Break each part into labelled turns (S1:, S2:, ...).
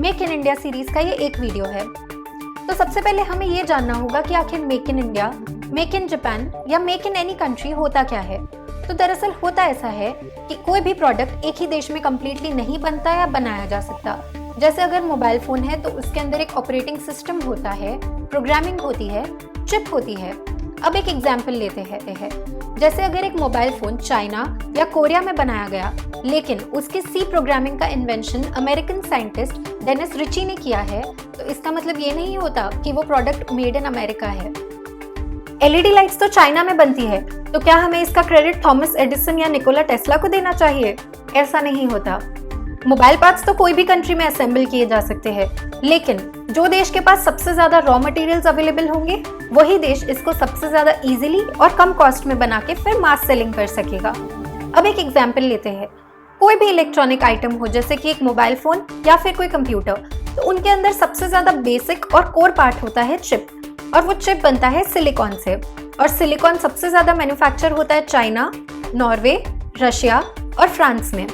S1: Make in India series का ये एक वीडियो है। तो सबसे पहले हमें ये जानना होगा कि आखिर make in India, make in Japan या मेक इन एनी कंट्री होता क्या है। तो दरअसल होता ऐसा है कि कोई भी प्रोडक्ट एक ही देश में कम्प्लीटली नहीं बनता या बनाया जा सकता। जैसे अगर मोबाइल फोन है तो उसके अंदर एक ऑपरेटिंग सिस्टम होता है, प्रोग्रामिंग होती है, चिप होती है। अब एक एग्जाम्पल लेते हैं, जैसे अगर एक मोबाइल फोन चाइना या कोरिया में बनाया गया लेकिन उसकी सी प्रोग्रामिंग का invention American scientist Dennis Ritchie ने किया है, तो इसका मतलब ये नहीं होता कि वो प्रोडक्ट मेड इन अमेरिका है। एलईडी लाइट्स तो चाइना में बनती है, तो क्या हमें इसका क्रेडिट थॉमस एडिसन या निकोला टेस्ला को देना चाहिए? ऐसा नहीं होता। मोबाइल पार्ट्स तो कोई भी कंट्री में असेंबल किए जा सकते हैं, लेकिन जो देश के पास सबसे ज्यादा रॉ मटेरियल्स अवेलेबल होंगे वही देश इसको सबसे ज्यादा इजीली और कम कॉस्ट में बना के फिर मास सेलिंग कर सकेगा। अब एक एग्जांपल लेते हैं, कोई भी इलेक्ट्रॉनिक आइटम हो जैसे कि एक मोबाइल फोन या फिर कोई कंप्यूटर, तो उनके अंदर सबसे ज्यादा बेसिक और कोर पार्ट होता है चिप, और वो चिप बनता है सिलिकॉन से। और सिलिकॉन सबसे ज्यादा मैन्युफैक्चर होता है चाइना, नॉर्वे, रशिया और फ्रांस में।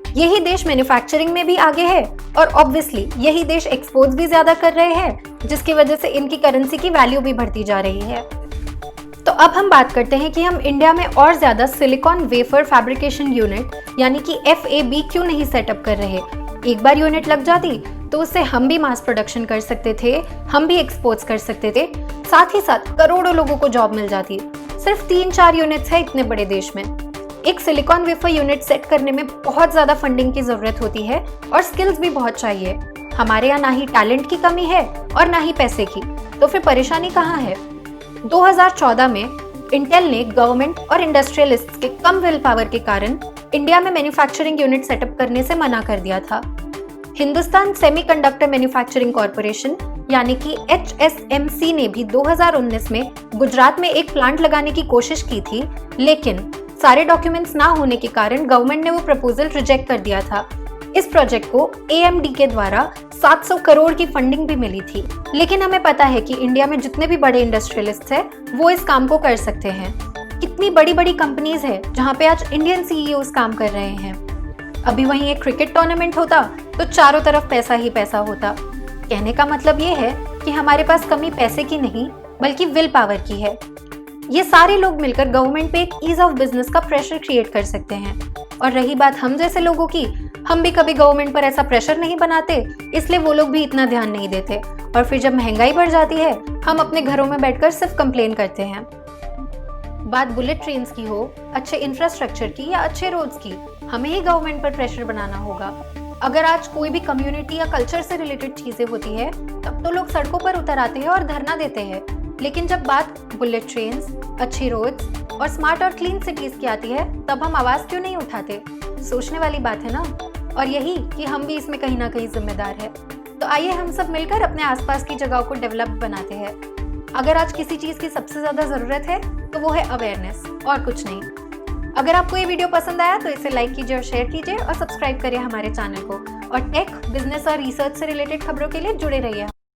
S1: यही देश मैन्युफैक्चरिंग में भी आगे है और ऑब्वियसली यही देश एक्सपोर्ट्स भी ज्यादा कर रहे हैं, जिसकी वजह से इनकी करेंसी की वैल्यू भी बढ़ती जा रही है। तो अब हम बात करते हैं कि हम इंडिया में और ज्यादा सिलिकॉन वेफर फैब्रिकेशन यूनिट यानी कि FAB क्यों नहीं सेटअप कर रहे। एक बार यूनिट लग जाती तो उससे हम भी मास प्रोडक्शन कर सकते थे, हम भी एक्सपोर्ट्स कर सकते थे, साथ ही साथ करोड़ों लोगों को जॉब मिल जाती। सिर्फ 3-4 यूनिट्स है इतने बड़े देश में। एक सिलिकॉन वेफर यूनिट सेट करने में बहुत ज्यादा फंडिंग की जरूरत होती है और स्किल्स भी बहुत चाहिए। हमारे यहाँ ना ही टैलेंट की कमी है और ना ही पैसे की, तो फिर परेशानी कहाँ है? 2014 में इंटेल ने गवर्नमेंट और इंडस्ट्रियलिस्ट के कम विल पावर के कारण इंडिया में मैन्युफैक्चरिंग यूनिट सेटअप करने से मना कर दिया था। हिंदुस्तान सेमीकंडक्टर मैन्युफैक्चरिंग कॉर्पोरेशन यानी कि HSMC ने भी 2019 में गुजरात में एक प्लांट लगाने की कोशिश की थी, लेकिन सारे डॉक्यूमेंट्स ना होने के कारण गवर्नमेंट ने वो प्रपोजल रिजेक्ट कर दिया था। इस प्रोजेक्ट को AMD के द्वारा 700 करोड़ की फंडिंग भी मिली थी, लेकिन हमें पता है कि इंडिया में जितने भी बड़े इंडस्ट्रियलिस्ट हैं वो इस काम को कर सकते हैं। कितनी बड़ी बड़ी कंपनीज है जहाँ पे आज इंडियन CEOs काम कर रहे हैं। अभी वहीं एक क्रिकेट टूर्नामेंट होता तो चारों तरफ पैसा ही पैसा होता। कहने का मतलब ये है कि हमारे पास कमी पैसे की नहीं बल्कि विल पावर की है। ये सारे लोग मिलकर गवर्नमेंट पे एक ईज ऑफ बिजनेस का प्रेशर क्रिएट कर सकते हैं। और रही बात हम जैसे लोगों की, हम भी कभी गवर्नमेंट पर ऐसा प्रेशर नहीं बनाते, इसलिए वो लोग भी इतना ध्यान नहीं देते। और फिर जब महंगाई बढ़ जाती है हम अपने घरों में बैठकर सिर्फ कंप्लेन करते हैं। बात बुलेट ट्रेन्स की हो, अच्छे इंफ्रास्ट्रक्चर की या अच्छे रोड्स की, हमें ही गवर्नमेंट पर प्रेशर बनाना होगा। अगर आज कोई भी कम्युनिटी या कल्चर से रिलेटेड चीजें होती है तब तो लोग सड़कों पर उतर आते हैं और धरना देते हैं, लेकिन जब बात बुलेट ट्रेन्स, अच्छी रोड्स और स्मार्ट और क्लीन सिटीज की आती है तब हम आवाज क्यों नहीं उठाते? सोचने वाली बात है ना। और यही कि हम भी इसमें कहीं ना कहीं जिम्मेदार है। तो आइए हम सब मिलकर अपने आसपास की जगहों को डेवलप बनाते हैं। अगर आज किसी चीज की सबसे ज्यादा जरूरत है तो वो है अवेयरनेस, और कुछ नहीं। अगर आपको ये वीडियो पसंद आया तो इसे लाइक कीजिए और शेयर कीजिए और सब्सक्राइब करिए हमारे चैनल को। और टेक, बिजनेस और रिसर्च से रिलेटेड खबरों के लिए जुड़े रहिए।